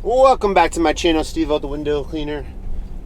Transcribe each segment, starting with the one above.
Welcome back to my channel, SteveO the Window Cleaner.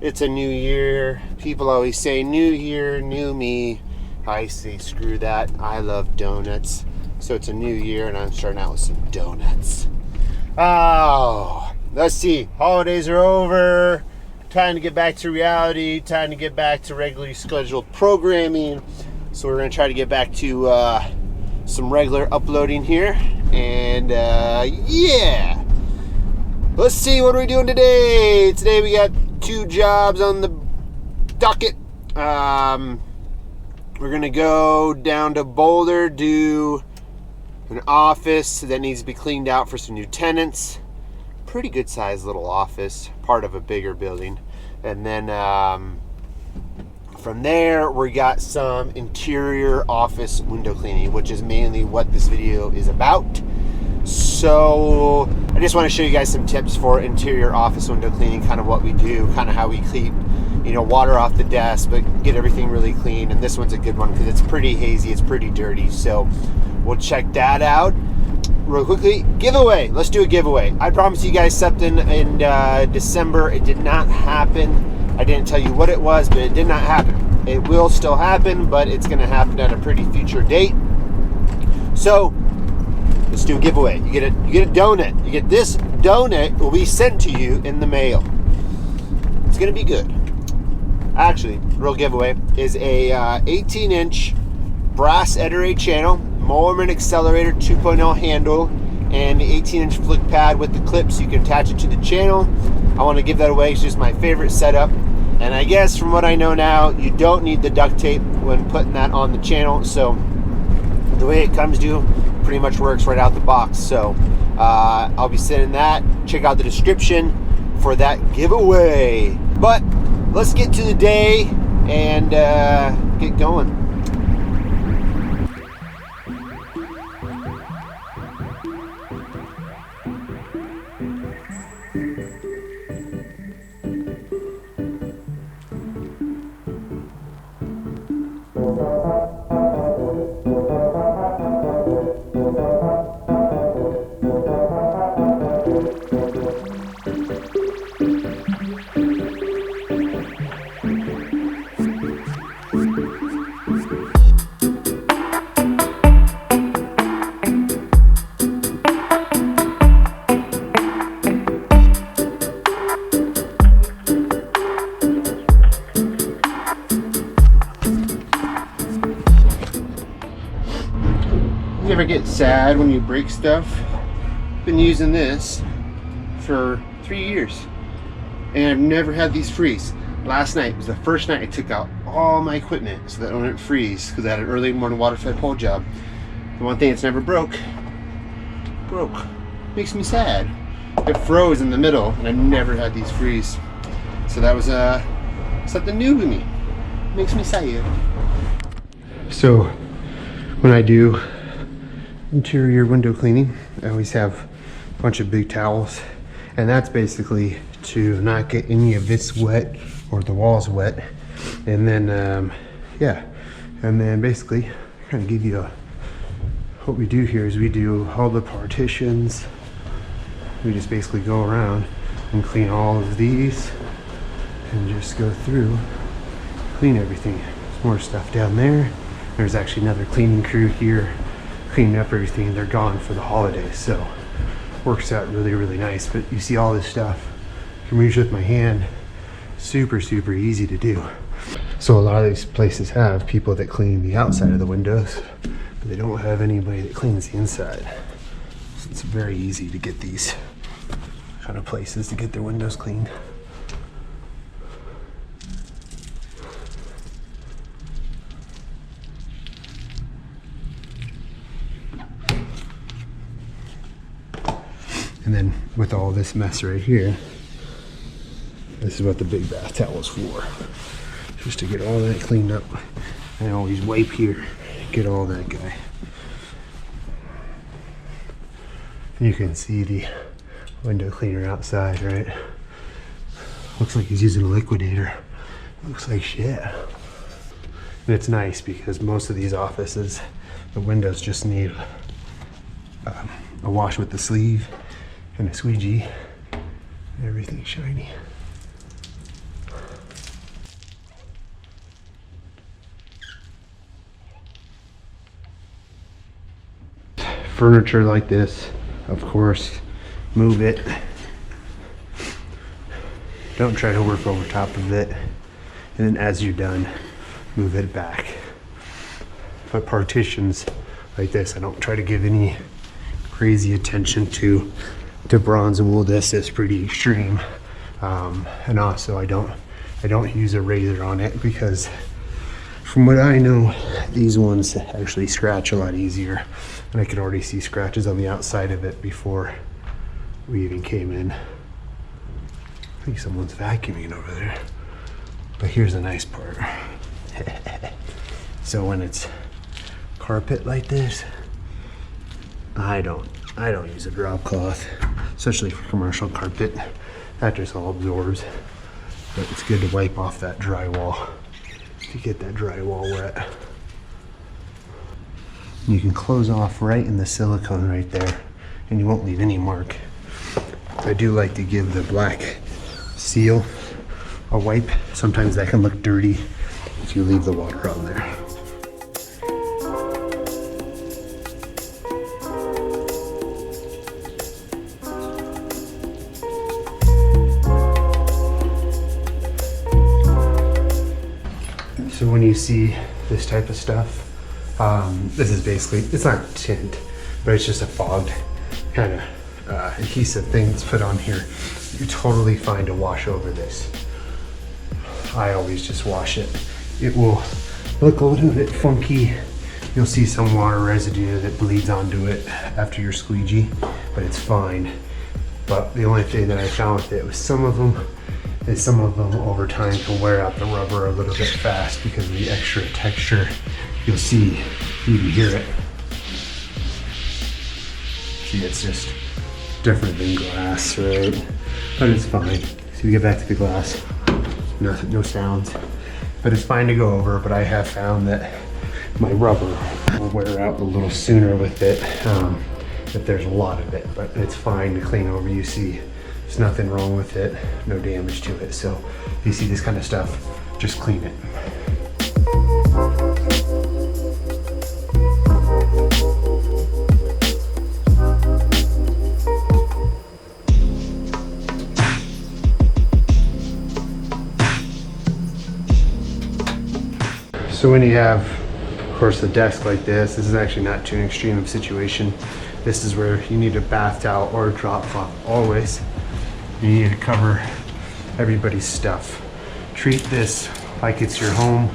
It's a new year. People always say new year, new me. I say screw that. I love donuts. So it's a new year and I'm starting out with some donuts. Oh, let's see. Holidays are over. Time to get back to reality. Time to get back to regularly scheduled programming. So we're going to try to get back to some regular uploading here. And yeah. Let's see, what are we doing today? Today we got 2 jobs on the docket. We're gonna go down to Boulder, do an office that needs to be cleaned out for some new tenants. Pretty good sized little office, part of a bigger building. And then from there, we got some interior office window cleaning, which is mainly what this video is about. So I just want to show you guys some tips for interior office window cleaning, kind of what we do, kind of how we keep, water off the desk, but get everything really clean. And this one's a good one because it's pretty hazy, it's pretty dirty. So we'll check that out real quickly. Giveaway, let's do a giveaway. I promised you guys something in December. It did not happen. I didn't tell you what it was, but it did not happen. It will still happen, but it's going to happen at a pretty future date. So let's do a giveaway. You get a donut. You get this donut will be sent to you in the mail. It's gonna be good. Actually, real giveaway is a 18-inch brass Ettore channel, Mowerman accelerator 2.0 handle, and the 18-inch flick pad with the clips. You can attach it to the channel. I want to give that away. It's just my favorite setup. And I guess from what I know now, you don't need the duct tape when putting that on the channel. So the way it comes to you pretty much works right out the box. So I'll be sending that. Check out the description for that giveaway. But let's get to the day and get going. You ever get sad when you break stuff? Been using this for 3 years and I've never had these freeze. Last night was the first night I took out all my equipment so that it wouldn't freeze because I had an early morning water fed pole job. The one thing that's never broke. Makes me sad. It froze in the middle and I never had these freeze. So that was something new to me. Makes me sad. So when I do interior window cleaning, I always have a bunch of big towels, and that's basically to not get any of this wet or the walls wet. And then yeah, and then basically kind of give you what we do here is we do all the partitions. We just basically go around and clean all of these and just go through, clean everything. There's more stuff down there. There's actually another cleaning crew here cleaning up everything. They're gone for the holidays, so works out really nice. But you see all this stuff I can reach with my hand. Super easy to do. So a lot of these places have people that clean the outside of the windows, but they don't have anybody that cleans the inside. So it's very easy to get these kind of places to get their windows cleaned. And then with all this mess right here, this is what the big bath towel is for. Just to get all that cleaned up. I always wipe here, get all that guy. You can see the window cleaner outside, right? Looks like he's using a liquidator. Looks like shit. And it's nice because most of these offices, the windows just need a wash with the sleeve and a squeegee, Everything's shiny. Furniture like this, of course, move it. Don't try to work over top of it. And then as you're done, move it back. But partitions like this, I don't try to give any crazy attention to bronze and wool. This is pretty extreme. And also I don't use a razor on it because from what I know, these ones actually scratch a lot easier. And I could already see scratches on the outside of it before we even came in. I think someone's vacuuming over there. But here's the nice part. So when it's carpet like this, I don't use a drop cloth, especially for commercial carpet. That just all absorbs. But it's good to wipe off that drywall to get that drywall wet. You can close off right in the silicone right there, and you won't leave any mark. I do like to give the black seal a wipe. Sometimes that can look dirty if you leave the water on there. So when you see this type of stuff, this is basically, it's not tint, but it's just a fogged kind of adhesive thing that's put on here. You're totally fine to wash over this. I always just wash it. It will look a little bit funky. You'll see some water residue that bleeds onto it after your squeegee, but it's fine. But the only thing that I found with it was some of them over time can wear out the rubber a little bit fast because of the extra texture. You'll see, you can hear it. See, it's just different than glass, right? But it's fine. So we get back to the glass, no sounds. But it's fine to go over, but I have found that my rubber will wear out a little sooner with it if there's a lot of it, but it's fine to clean over. You see, there's nothing wrong with it, no damage to it. So if you see this kind of stuff, just clean it. So when you have, of course, a desk like this is actually not too extreme of a situation. This is where you need a bath towel or a drop cloth always. You need to cover everybody's stuff. Treat this like it's your home.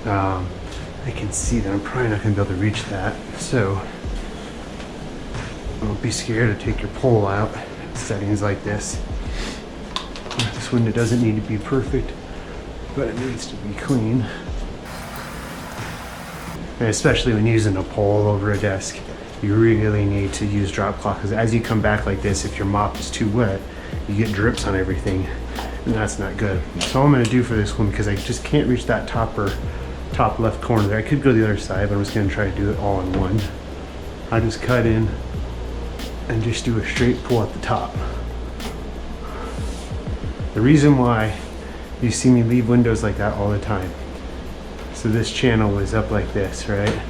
I can see that I'm probably not gonna be able to reach that. So don't be scared to take your pole out. Settings like this. This window doesn't need to be perfect, but it needs to be clean. And especially when using a pole over a desk, you really need to use drop cloth, because as you come back like this, if your mop is too wet, you get drips on everything, and that's not good. So all I'm gonna do for this one, because I just can't reach that top left corner there. I could go to the other side, but I'm just gonna try to do it all in one. I just cut in and just do a straight pull at the top. The reason why you see me leave windows like that all the time, so this channel is up like this, right?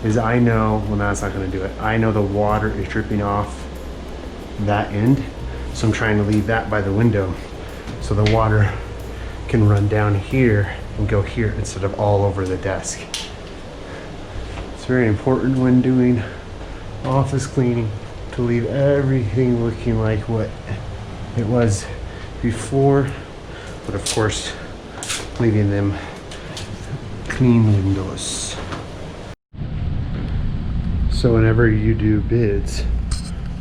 Is I know, well, that's not gonna do it. I know the water is dripping off that end. So I'm trying to leave that by the window so the water can run down here and go here instead of all over the desk. It's very important when doing office cleaning to leave everything looking like what it was before, but of course, leaving them clean windows. So whenever you do bids,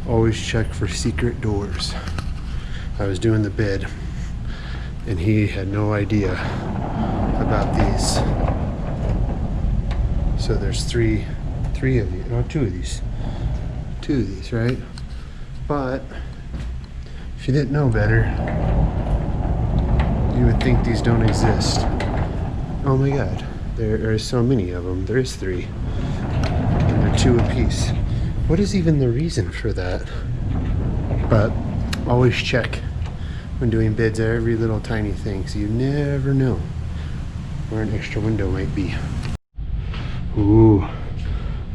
always check for secret doors. I was doing the bid and he had no idea about these. So there's three of these, no, two of these, right? But if you didn't know better, you would think these don't exist. Oh my God, there are so many of them. There is 3, and they're 2 apiece. What is even the reason for that? But Always check when doing bids every little tiny thing, so you never know where an extra window might be. Ooh,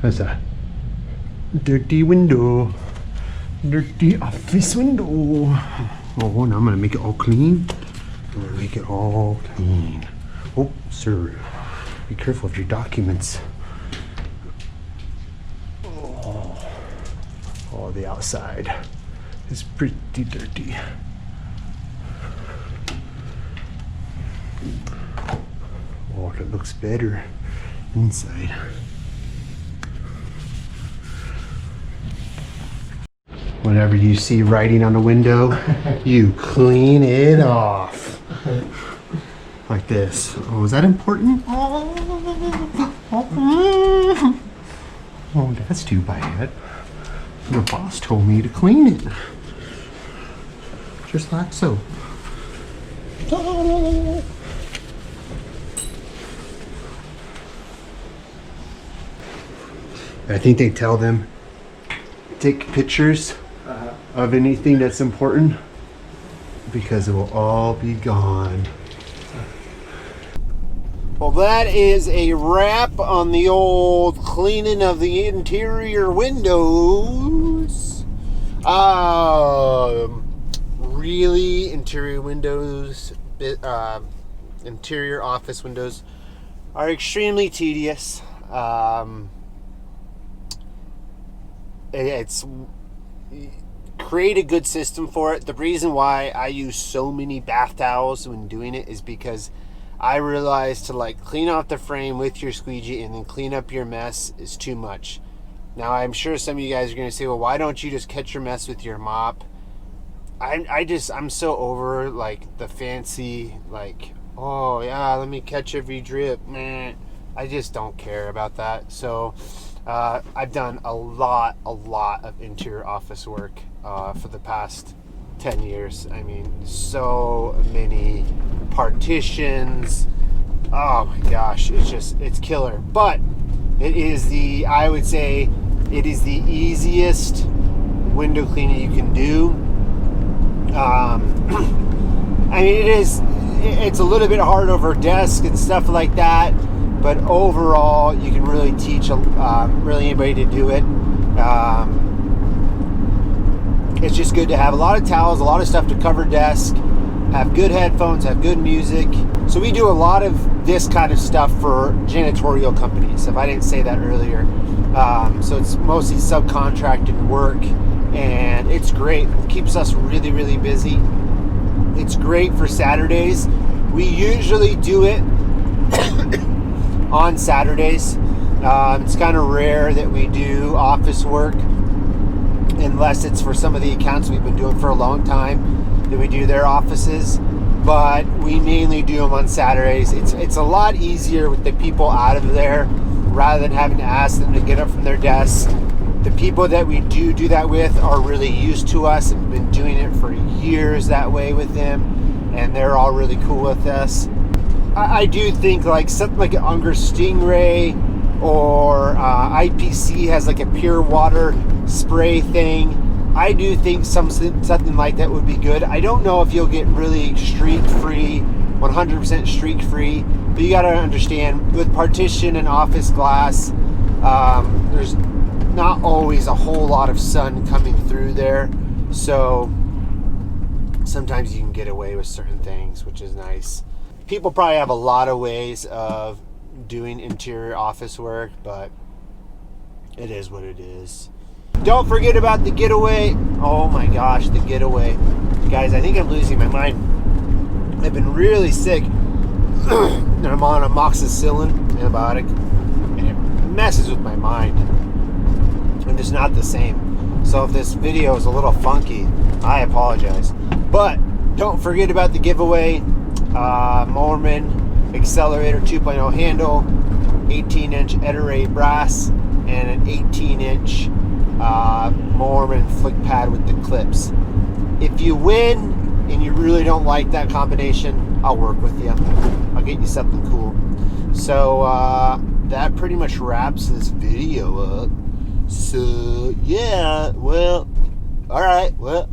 that's a dirty window. Dirty office window. Oh, now I'm gonna make it all clean. I'm gonna make it all clean. Oh, sir, be careful of your documents. Oh, the outside is pretty dirty. Oh, it looks better inside. Whenever you see writing on a window, you clean it off. Like this. Oh, is that important? Oh, that's too bad. The boss told me to clean it. Just like so. I think they tell them take pictures of anything that's important because it will all be gone. Well, that is a wrap on the old cleaning of the interior windows. Really, interior windows, interior office windows are extremely tedious. It's create a good system for it. The reason why I use so many bath towels when doing it is because I realized to like clean off the frame with your squeegee and then clean up your mess is too much. Now I'm sure some of you guys are going to say, well, why don't you just catch your mess with your mop? I'm so over like the fancy, like, oh yeah, let me catch every drip. Meh. I just don't care about that. So I've done a lot of interior office work for the past 10 years. I mean, so many partitions. Oh my gosh, it's killer. But it is I would say it is the easiest window cleaning you can do. I mean, it's a little bit hard over desk and stuff like that, but overall you can really teach really anybody to do it. It's just good to have a lot of towels, a lot of stuff to cover desk, have good headphones, have good music. So we do a lot of this kind of stuff for janitorial companies, if I didn't say that earlier. So it's mostly subcontracted work, and it's great. It keeps us really busy. It's great for Saturdays. We usually do it on Saturdays. It's kind of rare that we do office work unless it's for some of the accounts we've been doing for a long time that we do their offices, but we mainly do them on Saturdays. It's a lot easier with the people out of there rather than having to ask them to get up from their desk. The people that we do that with are really used to us and been doing it for years that way with them, and they're all really cool with us. I do think like something like an Unger Stingray or IPC has like a pure water spray thing. I do think something like that would be good. I don't know if you'll get really streak free, 100% streak free, but you got to understand with partition and office glass, there's not always a whole lot of sun coming through there, so sometimes you can get away with certain things, which is nice. People probably have a lot of ways of doing interior office work, but it is what it is. Don't forget about the getaway. Oh my gosh, the getaway. Guys, I think I'm losing my mind. I've been really sick. And I'm on amoxicillin antibiotic, and it messes with my mind. I'm just not the same. So if this video is a little funky, I apologize. But don't forget about the giveaway. Mormon Accelerator 2.0 handle, 18-inch Ettore brass, and an 18-inch Mormon flick pad with the clips. If you win and you really don't like that combination, I'll work with you. I'll get you something cool. So that pretty much wraps this video up. So yeah, well, all right, well,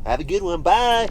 Have a good one. Bye.